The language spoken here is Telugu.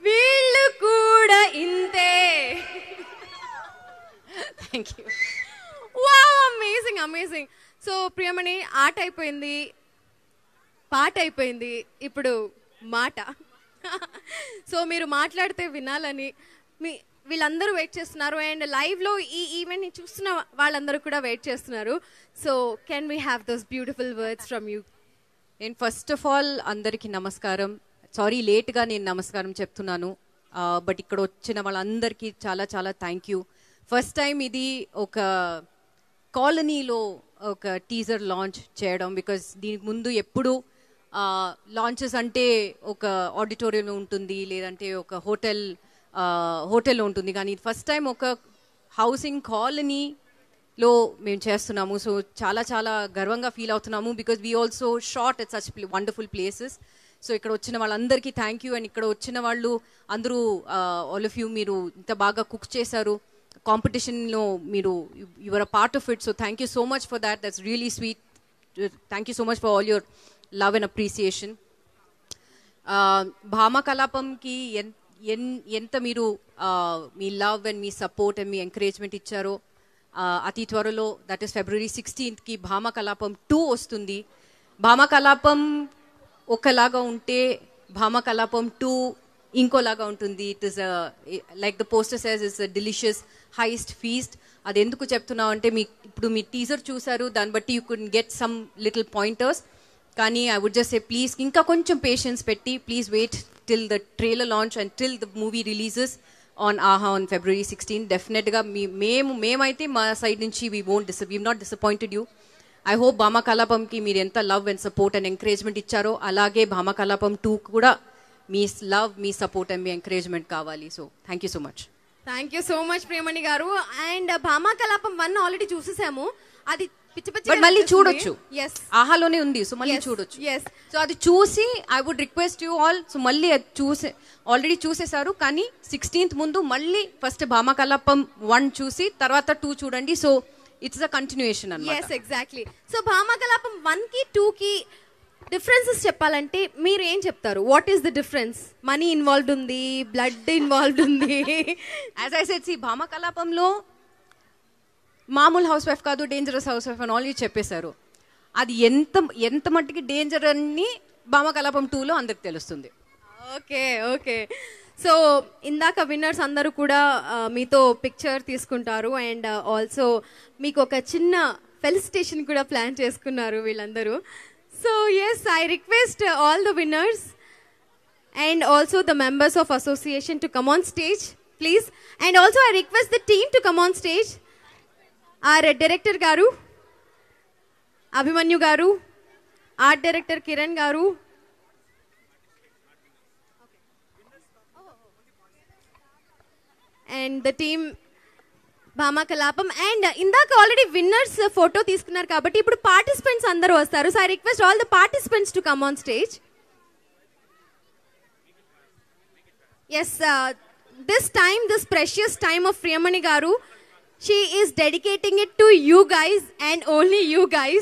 వీళ్ళు కూడా ఇంతే. Thank you. Wow, amazing amazing. So Priyamani, ఆట అయిపోయింది, పాట అయిపోయింది, ఇప్పుడు మాట. సో మీరు మాట్లాడితే వినాలని వీళ్ళందరూ వెయిట్ చేస్తున్నారు, అండ్ లైవ్లో ఈ ఈవెంట్ని చూస్తున్న వాళ్ళందరూ కూడా వెయిట్ చేస్తున్నారు. So can we have those beautiful words from you? నేను ఫస్ట్ ఆఫ్ ఆల్ అందరికీ నమస్కారం. సారీ లేట్గా నేను నమస్కారం చెప్తున్నాను, బట్ ఇక్కడ వచ్చిన వాళ్ళందరికీ చాలా చాలా థ్యాంక్ యూ. ఫస్ట్ టైం ఇది ఒక కాలనీలో ఒక టీజర్ లాంచ్ చేయడం, బికాజ్ దీనికి ముందు ఎప్పుడు లాంచెస్ అంటే ఒక ఆడిటోరియంలో ఉంటుంది, లేదంటే ఒక హోటల్లో ఉంటుంది, కానీ ఫస్ట్ టైం ఒక హౌసింగ్ కాలనీలో మేము చేస్తున్నాము. సో చాలా చాలా గర్వంగా ఫీల్ అవుతున్నాము, because we also shot at such wonderful places. So ఇక్కడ వచ్చిన వాళ్ళందరికీ థ్యాంక్ యూ. అండ్ ఇక్కడ వచ్చిన వాళ్ళు అందరూ ఆల్ ఆఫ్ యూ, మీరు ఇంత బాగా కుక్ చేశారు, కాంపిటీషన్లో మీరు your a part of it. So thank you so much for that, that's really sweet. Thank you so much for all your love and appreciation. భామ కలాపంకి ఎంత మీరు మీ లవ్ అండ్ మీ సపోర్ట్ అండ్ మీ ఎంకరేజ్మెంట్ ఇచ్చారో, అతి త్వరలో దట్ ఈస్ February 16th భామ కలాపం 2 వస్తుంది. భామ కలాపం ఒకలాగా ఉంటే భామ కలాపం 2 ఇంకోలాగా ఉంటుంది. It is like the poster says, it's a delicious highest feast. అది ఎందుకు చెప్తున్నావు అంటే, ఇప్పుడు మీ టీజర్ చూసారు, దాన్ని బట్టి you could get some little pointers. కానీ I would just say please ఇంకా కొంచెం పేషెన్స్ పెట్టి, please wait till the trailer launch and till the movie releases on Aha on February 16. డెఫినెట్గా మేమైతే మా సైడ్ నుంచి we not disappointed you. I hope భామ కలాపంకి మీరు ఎంత love and support and encouragement ఇచ్చారో, అలాగే భామ కలాపం 2 కూడా మీ లవ్, మీ సపోర్ట్ అండ్ మీ ఎంకరేజ్మెంట్ కావాలి. So thank you so much. Thank you so much Priyamani గారు. అండ్ భామ కలాపం 1 ఆల్రెడీ చూసేసాము, అది బట్ మళ్ళీ చూడొచ్చు, ఆహాలోనే ఉంది, సో మళ్ళీ చూడొచ్చు. సో అది చూసి I would request you all, so మళ్ళీ అది ఆల్రెడీ చూసేశారు, కానీ 16th ముందు మళ్ళీ ఫస్ట్ భామ కలాపం 1 చూసి తర్వాత 2 చూడండి. సో ఇట్స్ అ కంటిన్యూయేషన్ అన్నమాట. yes exactly. సో భామ కలాపం 1 కి 2 కి డిఫరెన్సెస్ చెప్పాలంటే మీరు ఏం చెప్తారు? What is the difference? Money involved ఉంది, బ్లడ్ ఇన్వాల్వ్డ్ ఉంది. యాజ్ ఐ సెడ్, భామ కలాపంలో మామూలు హౌస్ వైఫ్ కాదు, డేంజరస్ హౌస్ వైఫ్ అని ఆల్రెడీ చెప్పేశారు. అది ఎంత మట్టికి డేంజర్ అని భామ కలాపం 2లో అందరికి తెలుస్తుంది. Okay okay. సో ఇందాక విన్నర్స్ అందరూ కూడా మీతో పిక్చర్ తీసుకుంటారు, అండ్ ఆల్సో మీకు ఒక చిన్న ఫెలిసిటేషన్ కూడా ప్లాన్ చేసుకున్నారు వీళ్ళందరూ. So yes, I request all the winners and also the members of association to come on stage please, and also I request the team to come on stage. Our director garu Abhimanyu garu, art director Kiran garu, and the team Bhama Kalapam. And ఇందాక ఆల్రెడీ విన్నర్స్ ఫోటో తీసుకున్నారు కాబట్టి ఇప్పుడు పార్టిసిపెంట్స్ అందరూ వస్తారు. So I request all the participants to come on stage. Yes, this precious time of Priyamani garu, she is dedicating it to you guys and only you guys.